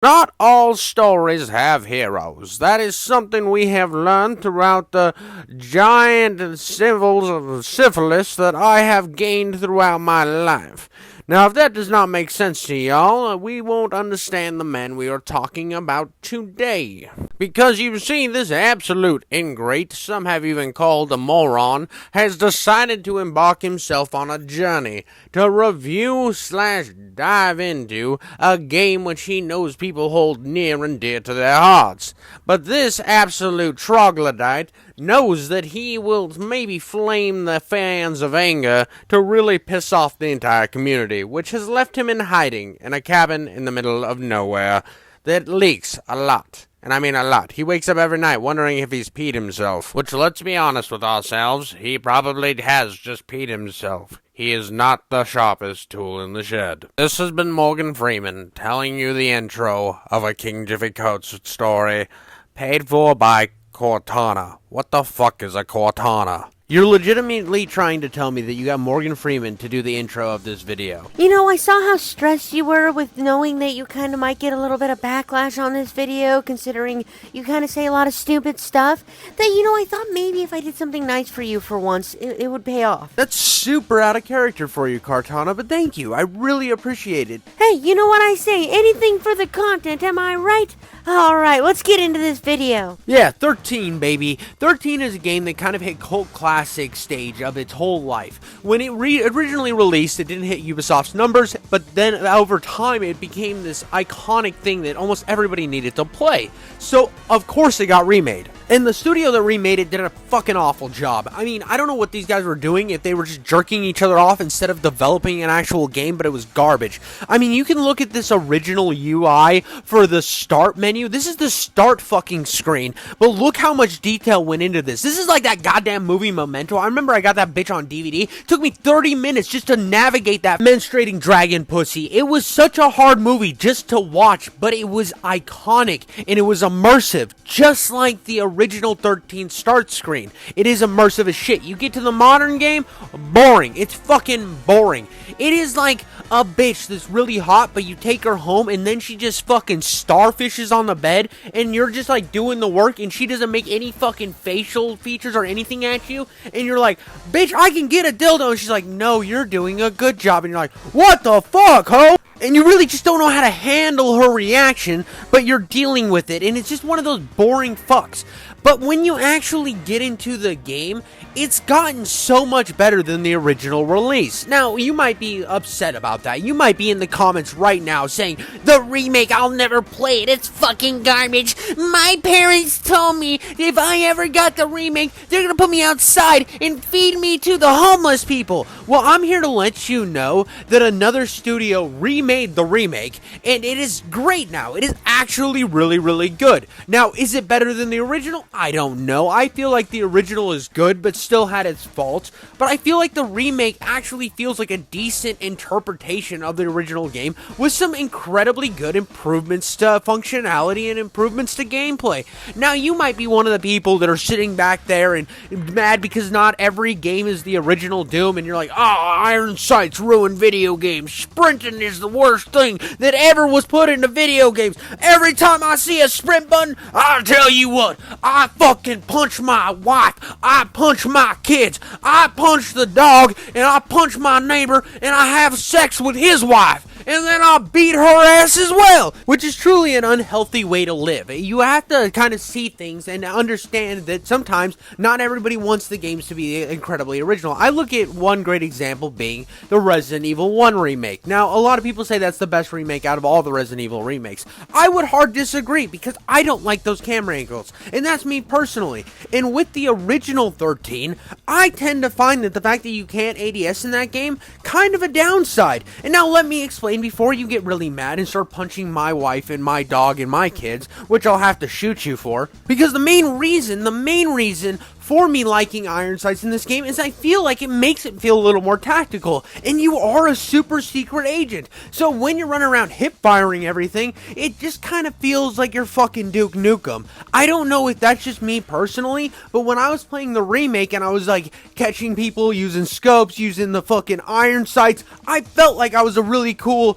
Not all stories have heroes. That is something we have learned throughout the giant civils of syphilis that I have gained throughout my life. Now, if that does not make sense to y'all, we won't understand the man we are talking about today. Because you see, this absolute ingrate, some have even called a moron, has decided to embark himself on a journey to review / dive into a game which he knows people hold near and dear to their hearts. But this absolute troglodyte knows that he will maybe flame the fans of anger to really piss off the entire community, which has left him in hiding in a cabin in the middle of nowhere that leaks a lot. And I mean a lot. He wakes up every night wondering if he's peed himself. Which, let's be honest with ourselves, he probably has just peed himself. He is not the sharpest tool in the shed. This has been Morgan Freeman telling you the intro of a King Jiffy Coates story, paid for by Cortana. What the fuck is a Cortana? You're legitimately trying to tell me that you got Morgan Freeman to do the intro of this video. You know, I saw how stressed you were with knowing that you kind of might get a little bit of backlash on this video, considering you kind of say a lot of stupid stuff, that, I thought maybe if I did something nice for you for once, it would pay off. That's super out of character for you, Cortana, but thank you. I really appreciate it. Hey, you know what I say? Anything for the content, am I right? Alright, let's get into this video. Yeah, 13, baby. 13 is a game that kind of hit cult classic stage of its whole life. When it originally released, it didn't hit Ubisoft's numbers, but then over time it became this iconic thing that almost everybody needed to play. So, of course, it got remade. And the studio that remade it did a fucking awful job. I mean, I don't know what these guys were doing, if they were just jerking each other off instead of developing an actual game, but it was garbage. I mean, you can look at this original UI for the start menu. This is the start fucking screen, but look how much detail went into this. This is like that goddamn movie Memento. I remember I got that bitch on DVD. It took me 30 minutes just to navigate that menstruating dragon pussy. It was such a hard movie just to watch, but it was iconic, and it was immersive, just like the original 13 start screen. It is immersive as shit. You get to the modern game, boring. It's fucking boring. It is like a bitch that's really hot, but you take her home and then she just fucking starfishes on the bed and you're just like doing the work and she doesn't make any fucking facial features or anything at you, and you're like, bitch, I can get a dildo, and she's like, no, you're doing a good job, and you're like, what the fuck, ho? And you really just don't know how to handle her reaction, but you're dealing with it, and it's just one of those boring fucks. But when you actually get into the game, it's gotten so much better than the original release. Now, you might be upset about that. You might be in the comments right now saying, the remake, I'll never play it, it's fucking garbage. My parents told me if I ever got the remake, they're gonna put me outside and feed me to the homeless people. Well, I'm here to let you know that another studio remade the remake, and it is great now. It is actually really, really good. Now, is it better than the original? I don't know. I feel like the original is good, but still had its faults. But I feel like the remake actually feels like a decent interpretation of the original game with some incredibly good improvements to functionality and improvements to gameplay. Now, you might be one of the people that are sitting back there and mad because not every game is the original Doom, and you're like, oh, Iron Sights ruined video games. Sprinting is the worst thing that ever was put into video games. Every time I see a sprint button, I'll tell you what, I fucking punch my wife, I punch my kids, I punch the dog, and I punch my neighbor, and I have sex with his wife, and then I'll beat her ass as well, which is truly an unhealthy way to live. You have to kind of see things and understand that sometimes not everybody wants the games to be incredibly original. I look at one great example being the Resident Evil 1 remake. Now, a lot of people say that's the best remake out of all the Resident Evil remakes. I would hard disagree because I don't like those camera angles, and that's me personally. And with the original 13, I tend to find that the fact that you can't ADS in that game, kind of a downside. And now let me explain before you get really mad and start punching my wife and my dog and my kids, which I'll have to shoot you for. Because the main reason for me liking iron sights in this game is I feel like it makes it feel a little more tactical, and you are a super secret agent. So when you're running around hip firing everything, it just kind of feels like you're fucking Duke Nukem. I don't know if that's just me personally, but when I was playing the remake and I was like catching people using scopes, using the fucking iron sights, I felt like I was a really cool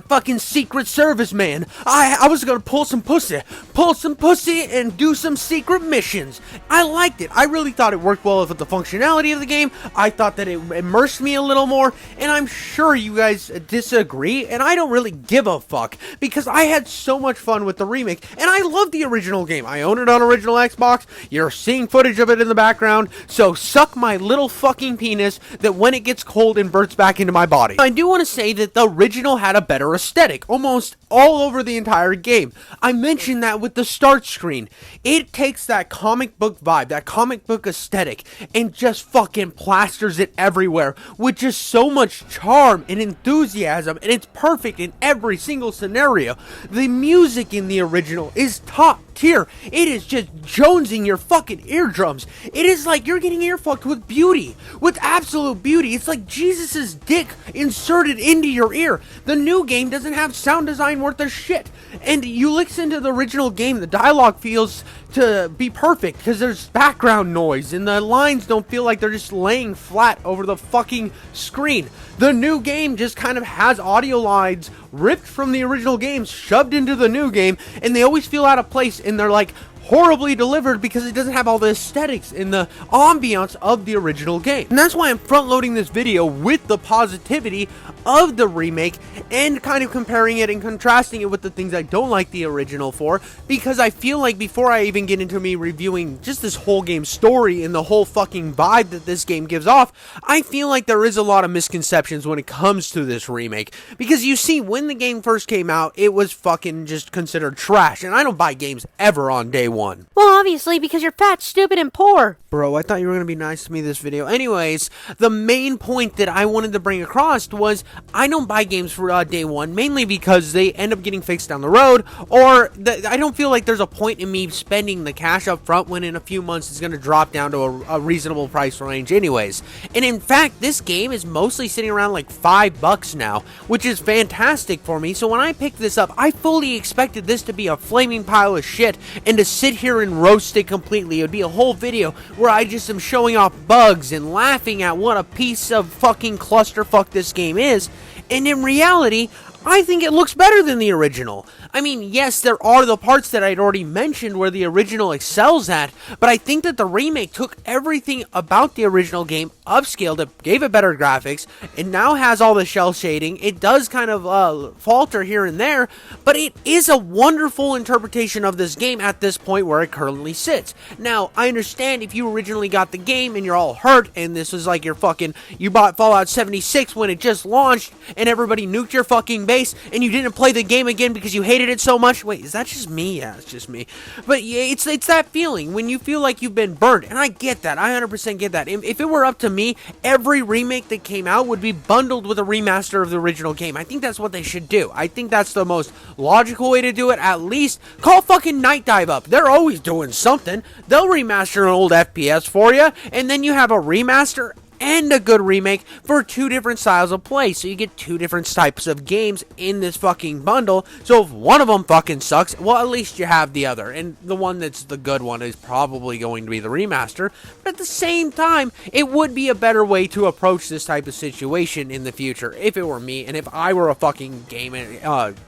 fucking secret service man. I was gonna pull some pussy and do some secret missions. I liked it. I really thought it worked well with the functionality of the game. I thought that it immersed me a little more, and I'm sure you guys disagree, and I don't really give a fuck, because I had so much fun with the remake, and I love the original game. I own it on original Xbox. You're seeing footage of it in the background, so suck my little fucking penis that when it gets cold inverts back into my body. I do want to say that the original had a better aesthetic, almost all over the entire game. I mentioned that with the start screen. It takes that comic book vibe, that comic book aesthetic, and just fucking plasters it everywhere with just so much charm and enthusiasm, and it's perfect in every single scenario. The music in the original is top tier. It is just jonesing your fucking eardrums. It is like you're getting earfucked with beauty, with absolute beauty. It's like Jesus's dick inserted into your ear. The new game doesn't have sound design worth a shit, and you listen to the original game, the dialogue feels to be perfect because there's background noise and the lines don't feel like they're just laying flat over the fucking screen. The new game just kind of has audio lines ripped from the original game shoved into the new game, and they always feel out of place, and they're like horribly delivered because it doesn't have all the aesthetics and the ambiance of the original game. And that's why I'm front loading this video with the positivity of the remake and kind of comparing it and contrasting it with the things I don't like the original for, because I feel like before I even get into me reviewing just this whole game story and the whole fucking vibe that this game gives off, I feel like there is a lot of misconceptions when it comes to this remake, because you see, when the game first came out, it was fucking just considered trash, and I don't buy games ever on day one. Well, obviously, because you're fat, stupid, and poor. Bro, I thought you were going to be nice to me this video. Anyways, the main point that I wanted to bring across was I don't buy games for day one, mainly because they end up getting fixed down the road, or I don't feel like there's a point in me spending the cash up front when in a few months it's going to drop down to a reasonable price range anyways. And in fact, this game is mostly sitting around like $5 now, which is fantastic for me. So when I picked this up, I fully expected this to be a flaming pile of shit and to sit here and roast it completely. It would be a whole video where I just am showing off bugs and laughing at what a piece of fucking clusterfuck this game is. And in reality, I think it looks better than the original. I mean, yes, there are the parts that I'd already mentioned where the original excels at, but I think that the remake took everything about the original game, upscaled it, gave it better graphics, it now has all the shell shading. It does kind of falter here and there, but it is a wonderful interpretation of this game at this point where it currently sits. Now, I understand if you originally got the game and you're all hurt, and this was like you bought Fallout 76 when it just launched, and everybody nuked your fucking base, and you didn't play the game again because you hated it so much. Wait, is that just me? Yeah, it's just me. But yeah, it's that feeling when you feel like you've been burnt, and I get that. I 100% get that. If it were up to me, every remake that came out would be bundled with a remaster of the original game. I think that's what they should do. I think that's the most logical way to do it. At least call fucking Night Dive up. They're always doing something. They'll remaster an old FPS for you, and then you have a remaster and a good remake for two different styles of play. So you get two different types of games in this fucking bundle. So if one of them fucking sucks, well, at least you have the other. And the one that's the good one is probably going to be the remaster. But at the same time, it would be a better way to approach this type of situation in the future if it were me and if I were a fucking game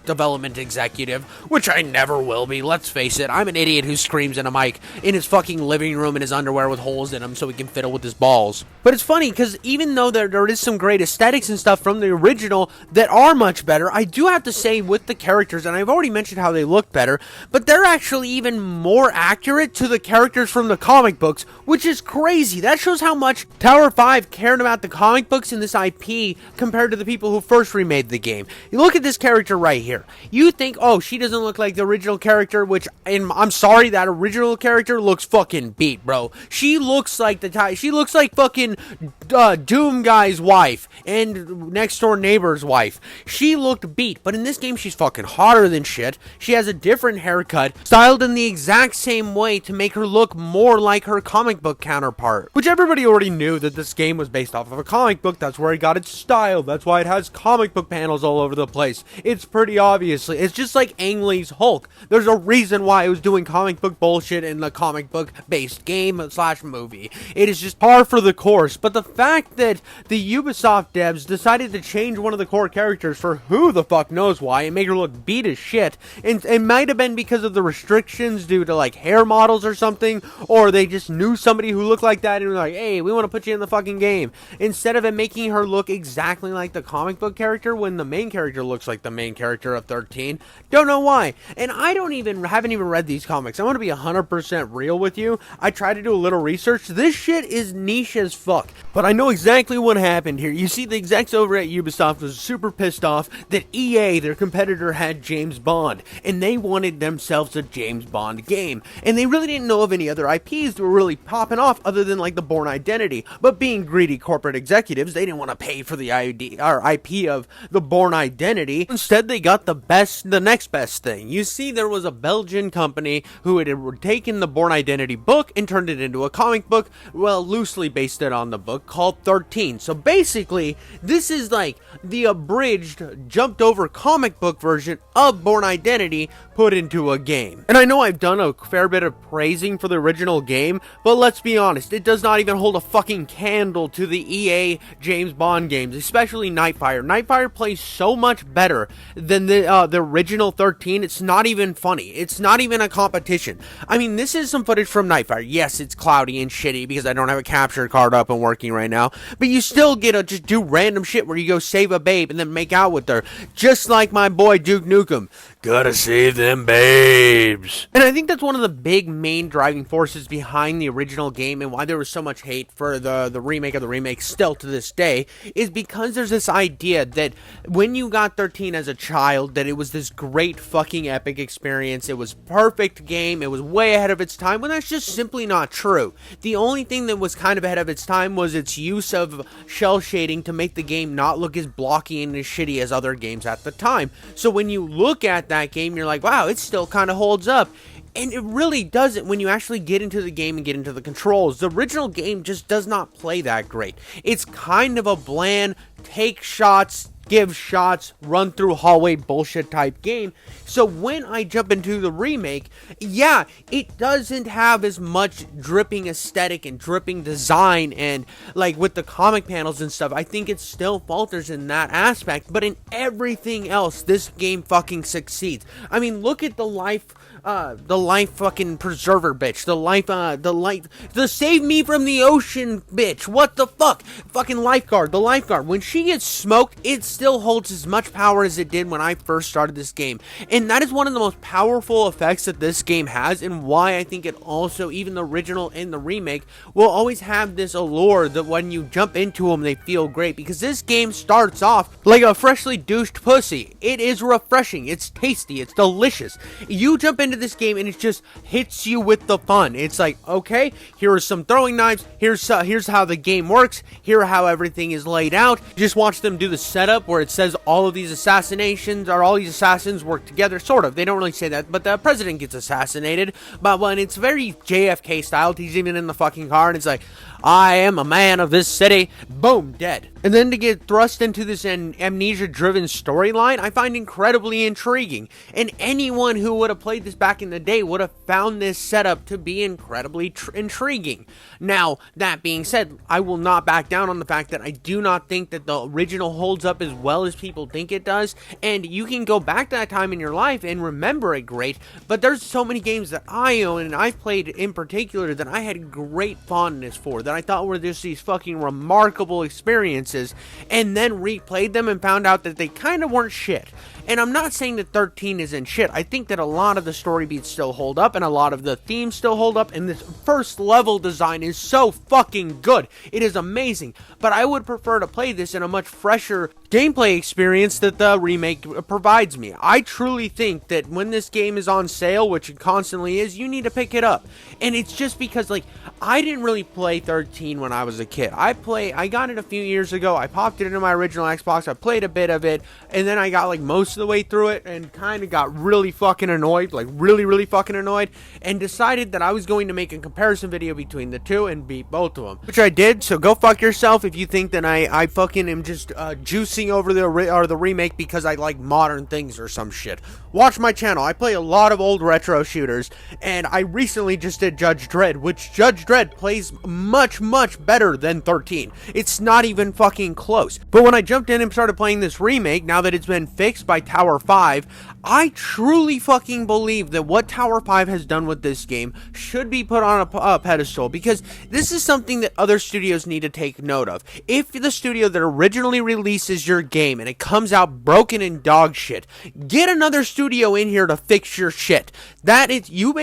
development executive, which I never will be. Let's face it, I'm an idiot who screams in a mic in his fucking living room in his underwear with holes in them so he can fiddle with his balls. But it's funny because even though there is some great aesthetics and stuff from the original that are much better, I do have to say with the characters, and I've already mentioned how they look better, but they're actually even more accurate to the characters from the comic books, which is crazy. That shows how much Tower 5 cared about the comic books and this IP compared to the people who first remade the game. You look at this character right here. You think, oh, she doesn't look like the original character, which, and I'm sorry, that original character looks fucking beat, bro. She looks like fucking Doom Guy's wife and next door neighbor's wife. She looked beat, but in this game she's fucking hotter than shit. She has a different haircut, styled in the exact same way to make her look more like her comic book counterpart, which everybody already knew that this game was based off of a comic book. That's where it got its style. That's why it has comic book panels all over the place. It's pretty obviously. It's just like Ang Lee's Hulk. There's a reason why it was doing comic book bullshit in the comic book based game / movie. It is just par for the course. But the fact that the Ubisoft devs decided to change one of the core characters for who the fuck knows why and make her look beat as shit, and it might have been because of the restrictions due to like hair models or something, or they just knew somebody who looked like that and were like, hey, we want to put you in the fucking game, instead of it making her look exactly like the comic book character when the main character looks like the main character of 13. Don't know why. And I haven't even read these comics. I want to be 100% real with you. I tried to do a little research. This shit is niche as fuck, but I know exactly what happened here. You see, the execs over at Ubisoft was super pissed off that EA, their competitor, had James Bond, and they wanted themselves a James Bond game, and they really didn't know of any other IPs that were really popping off other than like the Bourne Identity. But being greedy corporate executives, they didn't want to pay for the IP of the Bourne Identity. Instead, they got the next best thing. You see, there was a Belgian company who had taken the Bourne Identity book and turned it into a comic book, well, loosely based it on the book, called 13. So basically, this is like the abridged, jumped over comic book version of Bourne Identity put into a game. And I know I've done a fair bit of praising for the original game, but let's be honest, it does not even hold a fucking candle to the EA James Bond games, especially Nightfire. Nightfire plays so much better than the original 13. It's not even funny. It's not even a competition. I mean, this is some footage from Nightfire. Yes, it's cloudy and shitty because I don't have a capture card up and working right now, but you still get to just do random shit where you go save a babe and then make out with her, just like my boy Duke Nukem. Gotta save them babes. And I think that's one of the big main driving forces behind the original game and why there was so much hate for the remake of the remake still to this day, is because there's this idea that when you got 13 as a child, that it was this great fucking epic experience. It was perfect game. It was way ahead of its time, when that's just simply not true. The only thing that was kind of ahead of its time was its use of shell shading to make the game not look as blocky and as shitty as other games at the time. So when you look at that game, you're like, wow, it still kind of holds up. And it really doesn't when you actually get into the game and get into the controls. The original game just does not play that great. It's kind of a bland, take shots, give shots, run through hallway bullshit type game. So when I jump into the remake, yeah, it doesn't have as much dripping aesthetic and dripping design and like with the comic panels and stuff. I think it still falters in that aspect, but in everything else, this game fucking succeeds. I mean, look at the life fucking preserver bitch, the save me from the ocean bitch, what the fuck, fucking the lifeguard, when she gets smoked, it still holds as much power as it did when I first started this game, and that is one of the most powerful effects that this game has, and why I think it also, even the original and the remake, will always have this allure that when you jump into them, they feel great, because this game starts off like a freshly douched pussy. It is refreshing, it's tasty, it's delicious. You jump into this game and it just hits you with the fun. It's like, okay, here are some throwing knives, here's how the game works, here how everything is laid out. Just watch them do the setup where it says all of these assassins work together, sort of. They don't really say that, but the president gets assassinated, but when it's very JFK style, he's even in the fucking car and it's like, I am a man of this city, boom, dead. And then to get thrust into this amnesia-driven storyline, I find incredibly intriguing. And anyone who would have played this back in the day would have found this setup to be incredibly intriguing. Now, that being said, I will not back down on the fact that I do not think that the original holds up as well as people think it does. And you can go back to that time in your life and remember it great, but there's so many games that I own and I've played in particular that I had great fondness for, that I thought were just these fucking remarkable experiences performances and then replayed them and found out that they kind of weren't shit. And I'm not saying that 13 isn't shit. I think that a lot of the story beats still hold up, and a lot of the themes still hold up, and this first level design is so fucking good. It is amazing. But I would prefer to play this in a much fresher gameplay experience that the remake provides me. I truly think that when this game is on sale, which it constantly is, you need to pick it up. And it's just because, like, I didn't really play 13 when I was a kid. I got it a few years ago. I popped it into my original Xbox. I played a bit of it, and then I got like most of the way through it and kind of got really fucking annoyed, like really fucking annoyed, and decided that I was going to make a comparison video between the two and beat both of them, which I did. So go fuck yourself if you think that I fucking am just juicing over the remake because I like modern things or some shit. Watch my channel. I play a lot of old retro shooters, and I recently just did Judge Dredd, which Judge Dredd plays much better than 13. It's not even fucking close. But when I jumped in and started playing this remake, now that it's been fixed by Tower 5, I truly fucking believe that what Tower 5 has done with this game should be put on a pedestal, because this is something that other studios need to take note of. If the studio that originally releases your game and it comes out broken and dog shit, get another studio in here to fix your shit. That is, you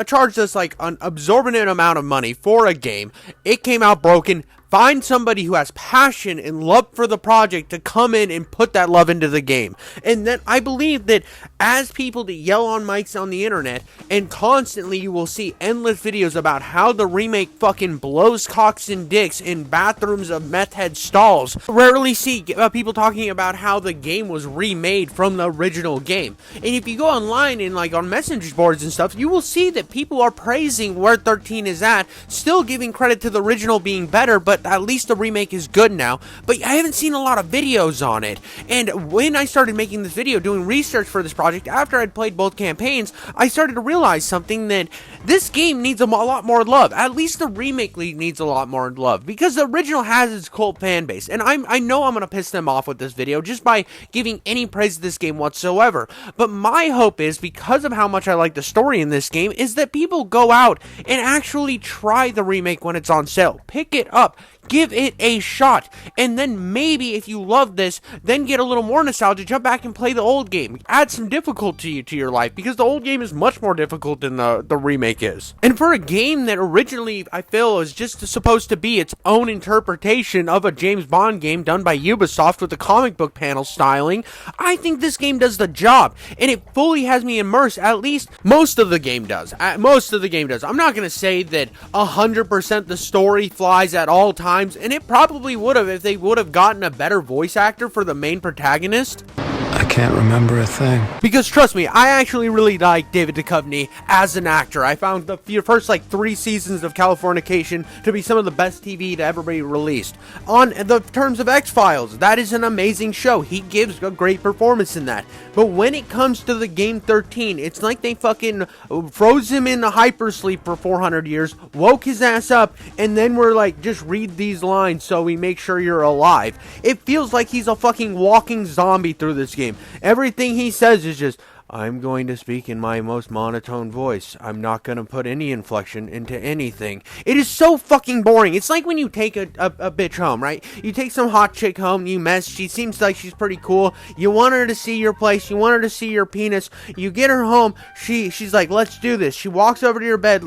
charged us like an absorbent amount of money for a game. It came out broken. Find somebody who has passion and love for the project to come in and put that love into the game. And then I believe that as people that yell on mics on the internet, and constantly you will see endless videos about how the remake fucking blows cocks and dicks in bathrooms of meth head stalls. Rarely see people talking about how the game was remade from the original game. And if you go online and like on message boards and stuff, you will see that people are praising where 13 is at, still giving credit to the original being better, but at least the remake is good now. But I haven't seen a lot of videos on it. And when I started making this video, doing research for this project, after I'd played both campaigns, I started to realize something, that this game needs a lot more love. At least the remake needs a lot more love, because the original has its cult fan base. And I know I'm going to piss them off with this video just by giving any praise to this game whatsoever. But my hope is, because of how much I like the story in this game, is that people go out and actually try the remake when it's on sale. Pick it up. Give it a shot, and then maybe if you love this, then get a little more nostalgia, jump back and play the old game. Add some difficulty to your life, because the old game is much more difficult than the remake is. And for a game that originally I feel is just supposed to be its own interpretation of a James Bond game done by Ubisoft with the comic book panel styling, I think this game does the job, and it fully has me immersed. At least most of the game does. Most of the game does. I'm not going to say that 100% the story flies at all times, and it probably would have if they would have gotten a better voice actor for the main protagonist. I can't remember a thing. Because trust me, I actually really like David Duchovny as an actor. I found the first like 3 seasons of Californication to be some of the best TV to ever be released. On the terms of X-Files, that is an amazing show. He gives a great performance in that. But when it comes to the game 13, it's like they fucking froze him in the hypersleep for 400 years, woke his ass up, and then we're like, just read these lines so we make sure you're alive. It feels like he's a fucking walking zombie through this game. Everything he says is just, I'm going to speak in my most monotone voice. I'm not going to put any inflection into anything. It is so fucking boring. It's like when you take a bitch home, right? You take some hot chick home, you mess, she seems like she's pretty cool. You want her to see your place, you want her to see your penis. You get her home, she's like, let's do this. She walks over to your bed,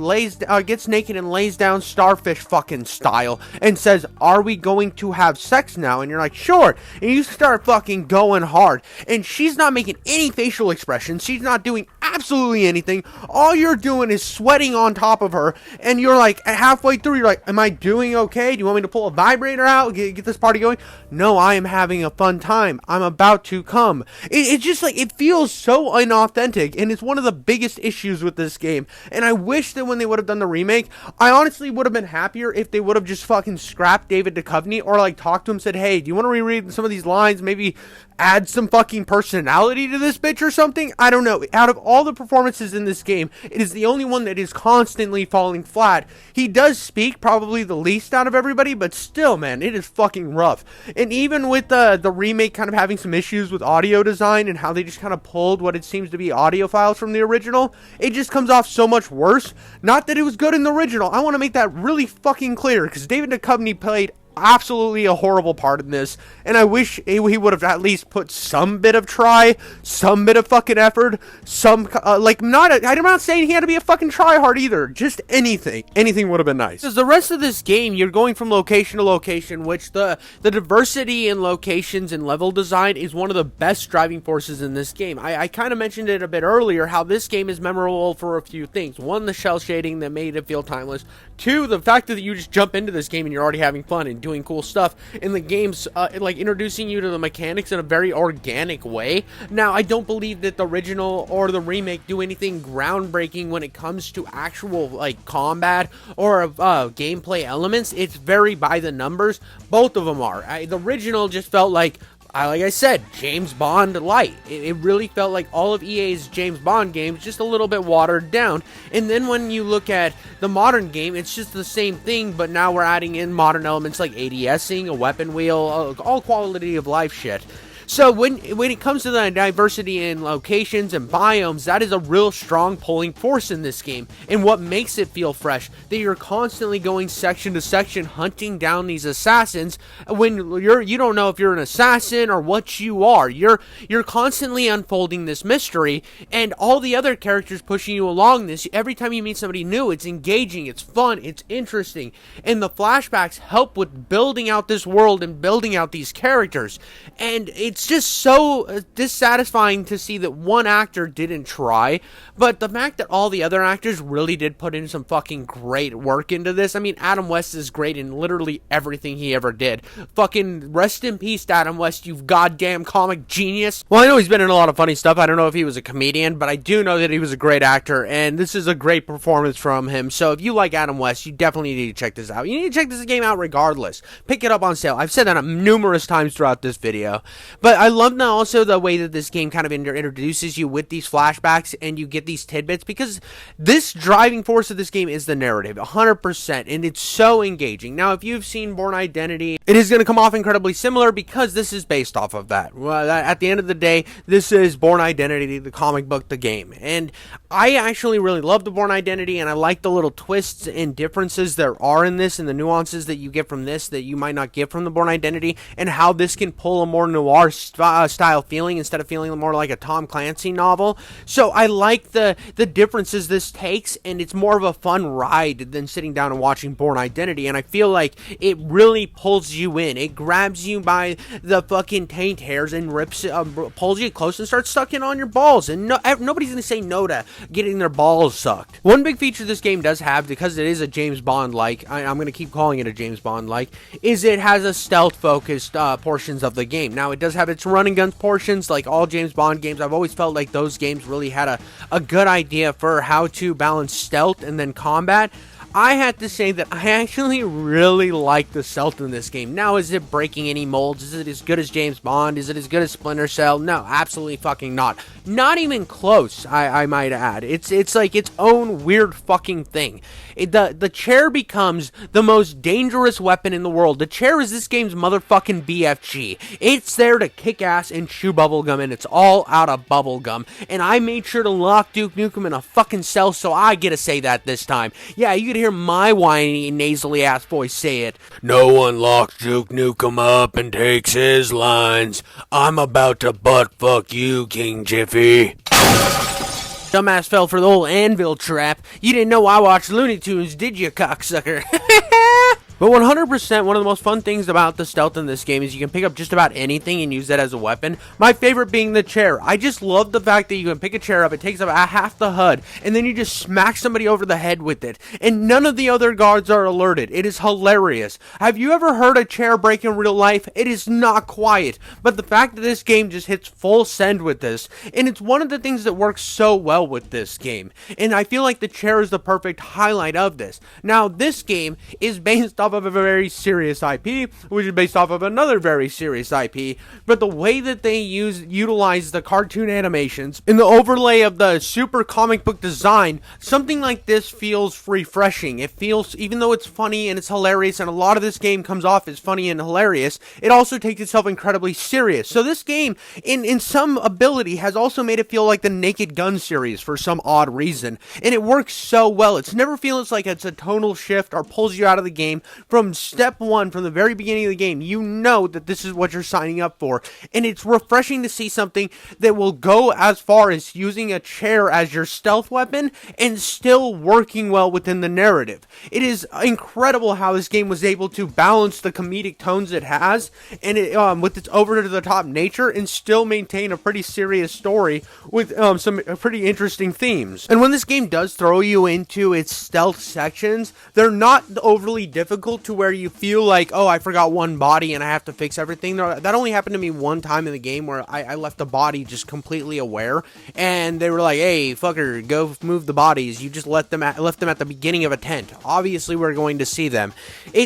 gets naked and lays down starfish fucking style and says, are we going to have sex now? And you're like, sure. And you start fucking going hard. And she's not making any facial expressions. She's not doing absolutely anything. All you're doing is sweating on top of her, and you're like, halfway through, you're like, am I doing okay? Do you want me to pull a vibrator out, get this party going? No, I am having a fun time. I'm about to come. It's just like, it feels so inauthentic, and it's one of the biggest issues with this game. And I wish that when they would have done the remake, I honestly would have been happier if they would have just fucking scrapped David Duchovny, or like talked to him, said, hey, do you want to reread some of these lines, maybe add some fucking personality to this bitch or something? I don't know. Out of all the performances in this game, it is the only one that is constantly falling flat. He does speak probably the least out of everybody, but still, man, it is fucking rough. And even with the remake kind of having some issues with audio design and how they just kind of pulled what it seems to be audio files from the original, it just comes off so much worse. Not that it was good in the original. I want to make that really fucking clear, because David Duchovny played absolutely a horrible part in this, and I wish he would have at least put some bit of try, some bit of fucking effort, I'm not saying he had to be a fucking tryhard either, just anything would have been nice. Because the rest of this game, you're going from location to location, which the diversity in locations and level design is one of the best driving forces in this game. I kind of mentioned it a bit earlier, how this game is memorable for a few things. One, the shell shading that made it feel timeless. Two, the fact that you just jump into this game and you're already having fun and doing cool stuff, and the game's like introducing you to the mechanics in a very organic way. Now, I don't believe that the original or the remake do anything groundbreaking when it comes to actual like combat or gameplay elements. It's very by the numbers. Both of them are. The original just felt like I said, James Bond light. It really felt like all of EA's James Bond games, just a little bit watered down. And then when you look at the modern game, it's just the same thing, but now we're adding in modern elements like ADSing, a weapon wheel, all quality of life shit. So when it comes to the diversity in locations and biomes, that is a real strong pulling force in this game, and what makes it feel fresh, that you're constantly going section to section hunting down these assassins when you don't know if you're an assassin or what you are. You're constantly unfolding this mystery, and all the other characters pushing you along this. Every time you meet somebody new, it's engaging, it's fun, it's interesting, and the flashbacks help with building out this world and building out these characters. And it's just so dissatisfying to see that one actor didn't try, but the fact that all the other actors really did put in some fucking great work into this. I mean, Adam West is great in literally everything he ever did. Fucking rest in peace, Adam West, you goddamn comic genius. Well, I know he's been in a lot of funny stuff. I don't know if he was a comedian, but I do know that he was a great actor, and this is a great performance from him. So if you like Adam West, you definitely need to check this out. You need to check this game out regardless. Pick it up on sale. I've said that numerous times throughout this video. But I love now also the way that this game kind of introduces you with these flashbacks and you get these tidbits, because this driving force of this game is the narrative, 100%, and it's so engaging. Now, if you've seen Bourne Identity, it is going to come off incredibly similar because this is based off of that. Well, at the end of the day, this is Bourne Identity, the comic book, the game. And I actually really love the Bourne Identity, and I like the little twists and differences there are in this and the nuances that you get from this that you might not get from the Bourne Identity, and how this can pull a more noir style feeling instead of feeling more like a Tom Clancy novel. So I like the differences this takes, and it's more of a fun ride than sitting down and watching Bourne Identity, and I feel like it really pulls you in. It grabs you by the fucking taint hairs and pulls you close and starts sucking on your balls, and nobody's gonna say no to getting their balls sucked. One big feature this game does have, because it is a James Bond-like, I'm gonna keep calling it a James Bond-like, is it has a stealth-focused portions of the game. Now, it does have its run and gun portions like all James Bond games. I've always felt like those games really had a good idea for how to balance stealth and then combat. I have to say that I actually really like the stealth in this game. Now, is it breaking any molds? Is it as good as James Bond? Is it as good as Splinter Cell? No, absolutely fucking not. Not even close, I might add. It's like its own weird fucking thing. The chair becomes the most dangerous weapon in the world. The chair is this game's motherfucking BFG. It's there to kick ass and chew bubblegum, and it's all out of bubblegum. And I made sure to lock Duke Nukem in a fucking cell, so I get to say that this time. Yeah, you could hear my whiny, nasally ass voice say it. No one locks Duke Nukem up and takes his lines. I'm about to butt fuck you, King Jiffy. Dumbass fell for the old anvil trap. You didn't know I watched Looney Tunes, did you, cocksucker? But 100%, one of the most fun things about the stealth in this game is you can pick up just about anything and use that as a weapon. My favorite being the chair. I just love the fact that you can pick a chair up, it takes up half the HUD, and then you just smack somebody over the head with it. And none of the other guards are alerted. It is hilarious. Have you ever heard a chair break in real life? It is not quiet. But the fact that this game just hits full send with this, and it's one of the things that works so well with this game. And I feel like the chair is the perfect highlight of this. Now, this game is based off of a very serious IP, which is based off of another very serious IP, but the way that they utilize the cartoon animations and the overlay of the super comic book design, something like this feels refreshing. It feels, even though it's funny and it's hilarious, and a lot of this game comes off as funny and hilarious, it also takes itself incredibly serious. So this game, in some ability, has also made it feel like the Naked Gun series for some odd reason, and it works so well. It never feels like it's a tonal shift or pulls you out of the game, from step one, from the very beginning of the game, you know that this is what you're signing up for. And it's refreshing to see something that will go as far as using a chair as your stealth weapon and still working well within the narrative. It is incredible how this game was able to balance the comedic tones it has and it, with its over-the-top nature, and still maintain a pretty serious story with some pretty interesting themes. And when this game does throw you into its stealth sections, they're not overly difficult to where you feel like, oh, I forgot one body and I have to fix everything. That only happened to me one time in the game where I left the body just completely aware, and they were like, hey, fucker, go move the bodies. You just left them at the beginning of a tent. Obviously, we're going to see them.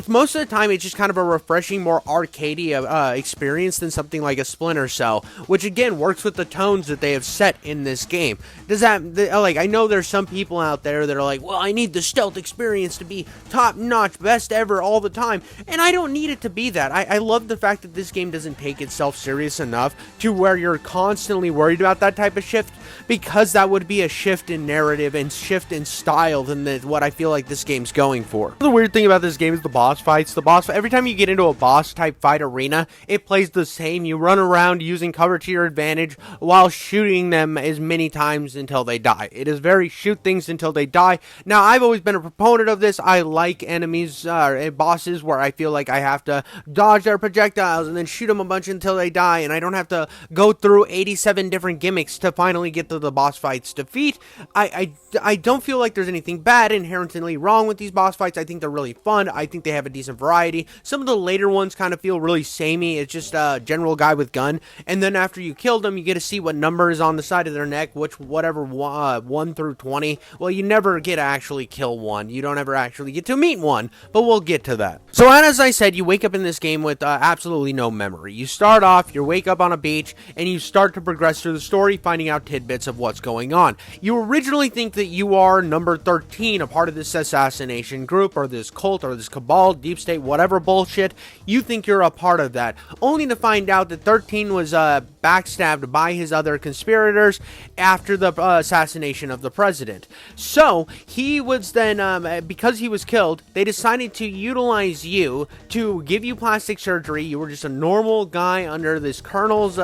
Most of the time, it's just kind of a refreshing, more arcadey experience than something like a Splinter Cell, which again works with the tones that they have set in this game. I know there's some people out there that are like, well, I need the stealth experience to be top notch, best ever all the time, and I don't need it to be that. I love the fact that this game doesn't take itself serious enough to where you're constantly worried about that type of shift, because that would be a shift in narrative and shift in style than what I feel like this game's going for. The weird thing about this game is the boss fights. Every time you get into a boss type fight arena, it plays the same. You run around using cover to your advantage while shooting them as many times until they die. It is very shoot things until they die. Now, I've always been a proponent of this. I like enemies, bosses where I feel like I have to dodge their projectiles and then shoot them a bunch until they die, and I don't have to go through 87 different gimmicks to finally get to the boss fight's defeat. I don't feel like there's anything bad inherently wrong with these boss fights. I think they're really fun. I think they have a decent variety. Some of the later ones kind of feel really samey. It's just a general guy with gun, and then after you killed them, you get to see what number is on the side of their neck, whatever 1 through 20. Well, you never get to actually kill one. You don't ever actually get to meet one, but we'll get to that. So as I said, you wake up in this game with absolutely no memory. You start off, you wake up on a beach, and you start to progress through the story, finding out tidbits of what's going on. You originally think that you are number 13, a part of this assassination group, or this cult, or this cabal, deep state, whatever bullshit. You think you're a part of that, only to find out that 13 was backstabbed by his other conspirators after the assassination of the president. So he was then, because he was killed, they decided to utilize you to give you plastic surgery. You were just a normal guy under this colonel's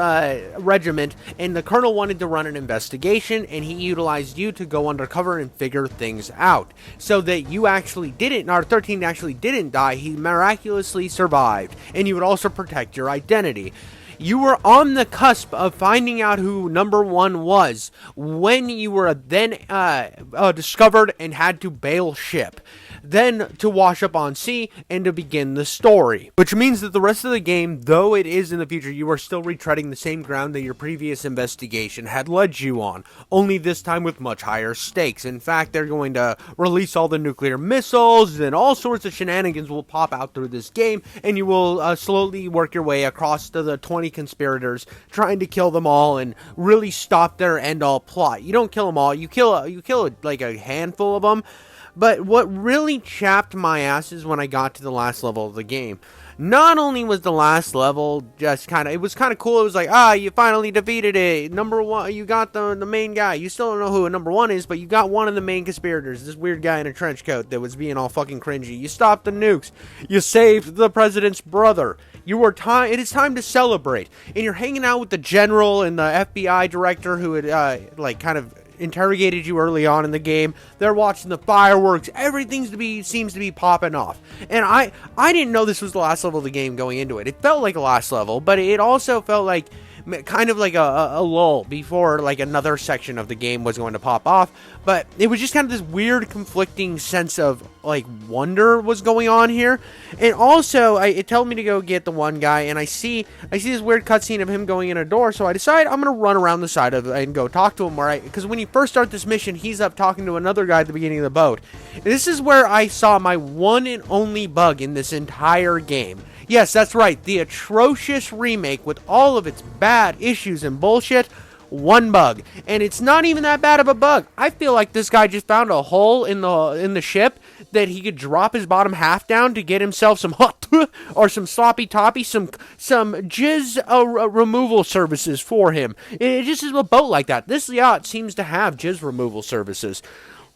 regiment, and the colonel wanted to run an investigation, and he utilized you to go undercover and figure things out, so that you actually didn't, or 13 actually didn't die. He miraculously survived, and you would also protect your identity. You were on the cusp of finding out who number 1 was when you were then discovered and had to bail ship, then to wash up on sea and to begin the story. Which means that the rest of the game, though it is in the future, you are still retreading the same ground that your previous investigation had led you on, only this time with much higher stakes. In fact, they're going to release all the nuclear missiles, and all sorts of shenanigans will pop out through this game, and you will slowly work your way across to the 20 conspirators, trying to kill them all and really stop their end-all plot. You don't kill them all, you kill like a handful of them. But what really chapped my ass is when I got to the last level of the game. Not only was the last level just it was kind of cool. It was like, you finally defeated it. Number 1, you got the main guy. You still don't know who a number 1 is, but you got one of the main conspirators, this weird guy in a trench coat that was being all fucking cringy. You stopped the nukes. You saved the president's brother. It is time to celebrate. And you're hanging out with the general and the FBI director who had, kind of interrogated you early on in the game. They're watching the fireworks. Everything seems to be popping off. And I didn't know this was the last level of the game going into it. It felt like a last level, but it also felt like kind of like a lull before like another section of the game was going to pop off. But it was just kind of this weird conflicting sense of like wonder was going on here. And also it told me to go get the one guy, and I see this weird cutscene of him going in a door, so I decide I'm gonna run around the side of it and go talk to him, because when you first start this mission, he's up talking to another guy at the beginning of the boat. And this is where I saw my one and only bug in this entire game. Yes, that's right, the atrocious remake with all of its bad issues and bullshit. One bug, and it's not even that bad of a bug. I feel like this guy just found a hole in the ship that he could drop his bottom half down to get himself some hot or some sloppy toppy, some jizz removal services for him. It just is a boat like that. This yacht seems to have jizz removal services.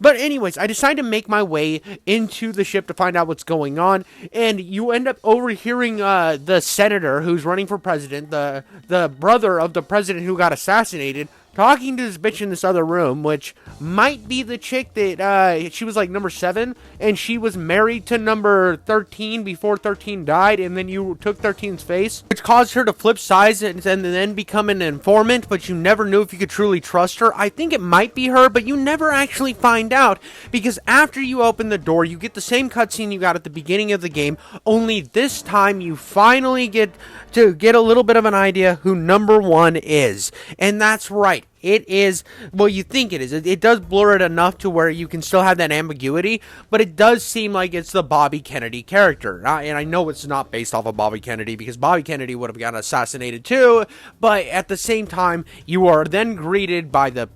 But anyways, I decided to make my way into the ship to find out what's going on, and you end up overhearing the senator who's running for president, the brother of the president who got assassinated, talking to this bitch in this other room, which might be the chick that, she was like number 7, and she was married to number 13 before 13 died, and then you took 13's face, which caused her to flip sides and then become an informant, but you never knew if you could truly trust her. I think it might be her, but you never actually find out, because after you open the door, you get the same cutscene you got at the beginning of the game, only this time you finally get to get a little bit of an idea who number 1 is, and that's right. It is, well, you think it is. It does blur it enough to where you can still have that ambiguity, but it does seem like it's the Bobby Kennedy character. And I know it's not based off of Bobby Kennedy, because Bobby Kennedy would have gotten assassinated too, but at the same time, you are then greeted by the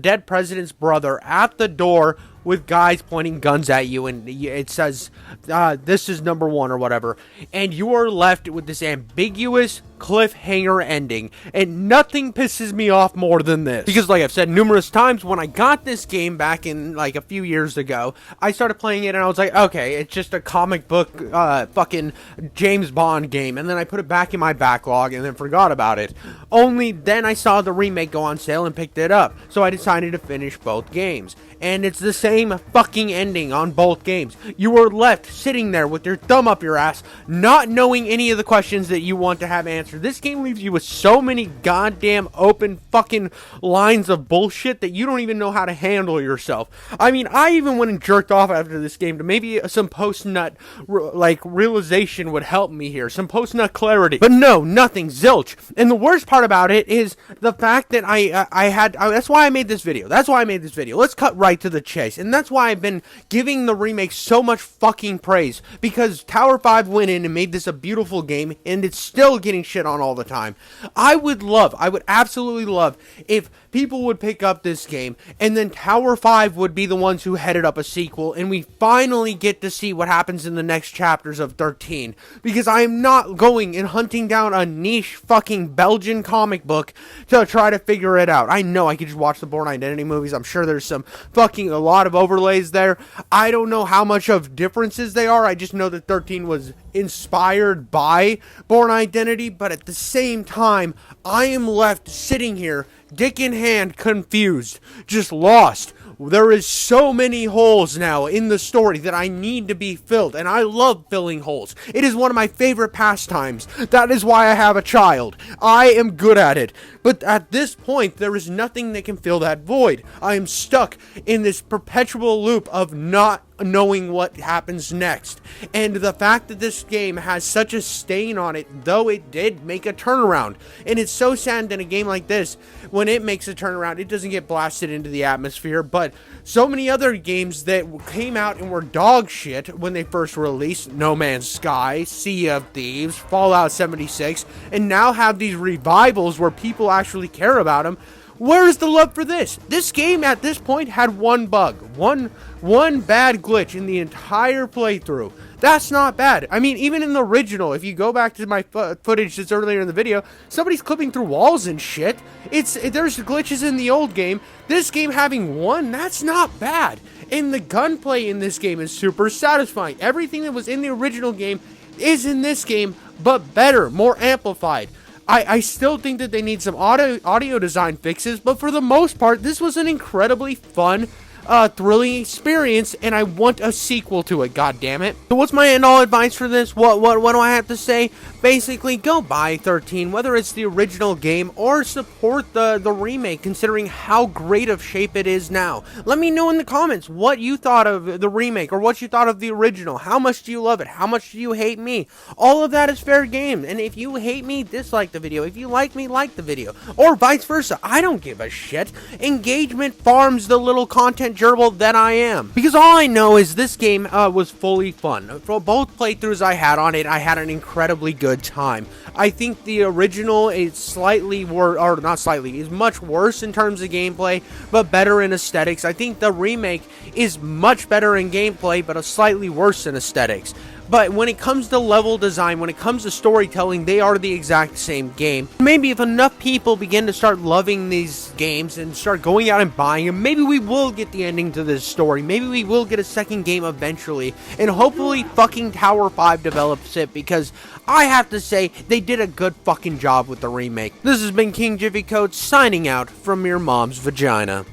dead president's brother at the door with guys pointing guns at you, and it says, this is number 1 or whatever, and you are left with this ambiguous cliffhanger ending, and nothing pisses me off more than this, because like I've said numerous times, when I got this game back in like a few years ago, I started playing it and I was like, okay, it's just a comic book fucking James Bond game, and then I put it back in my backlog and then forgot about it. Only then I saw the remake go on sale and picked it up, so I decided to finish both games, and it's the same fucking ending on both games. You are left sitting there with your thumb up your ass, not knowing any of the questions that you want to have answered. This game leaves you with so many goddamn open fucking lines of bullshit that you don't even know how to handle yourself. I mean, I even went and jerked off after this game to maybe some post-nut realization would help me here, some post-nut clarity. But no, nothing, zilch. And the worst part about it is the fact that that's why I made this video. Let's cut right to the chase. And that's why I've been giving the remake so much fucking praise, because Tower 5 went in and made this a beautiful game, and it's still getting shit on all the time. I would absolutely love if people would pick up this game, and then Tower 5 would be the ones who headed up a sequel, and we finally get to see what happens in the next chapters of 13, because I am not going and hunting down a niche fucking Belgian comic book to try to figure it out. I know I could just watch the Bourne Identity movies. I'm sure there's a lot of overlays there. I don't know how much of differences they are. I just know that 13 was inspired by Bourne Identity, but at the same time, I am left sitting here, dick in hand, confused, just lost. There is so many holes now in the story that I need to be filled, and I love filling holes. It is one of my favorite pastimes. That is why I have a child. I am good at it. But at this point, there is nothing that can fill that void. I am stuck in this perpetual loop of not knowing what happens next. And the fact that this game has such a stain on it, though it did make a turnaround. And it's so sad that a game like this, when it makes a turnaround, it doesn't get blasted into the atmosphere. But so many other games that came out and were dog shit when they first released, No Man's Sky, Sea of Thieves, Fallout 76, and now have these revivals where people actually care about them. Where is the love for this? This game at this point had one bug, one bad glitch in the entire playthrough. That's not bad. I mean, even in the original, if you go back to my footage that's earlier in the video, somebody's clipping through walls and shit. There's glitches in the old game. This game having one, that's not bad. And the gunplay in this game is super satisfying. Everything that was in the original game is in this game, but better, more amplified. I still think that they need some audio design fixes, but for the most part, this was an incredibly fun, thrilling experience, and I want a sequel to it, goddammit. So what's my end-all advice for this? What do I have to say? Basically, go buy 13, whether it's the original game, or support the remake, considering how great of shape it is now. Let me know in the comments what you thought of the remake, or what you thought of the original. How much do you love it? How much do you hate me? All of that is fair game, and if you hate me, dislike the video. If you like me, like the video. Or vice versa. I don't give a shit. Engagement farms the little content gerbil that I am. Because all I know is this game was fully fun. For both playthroughs I had on it, I had an incredibly good time. I think the original is slightly worse, or not slightly, is much worse in terms of gameplay, but better in aesthetics. I think the remake is much better in gameplay, but slightly worse in aesthetics. But when it comes to level design, when it comes to storytelling, they are the exact same game. Maybe if enough people begin to start loving these games and start going out and buying them, maybe we will get the ending to this story. Maybe we will get a second game eventually. And hopefully fucking Tower 5 develops it, because I have to say, they did a good fucking job with the remake. This has been King Jiffy Coat signing out from your mom's vagina.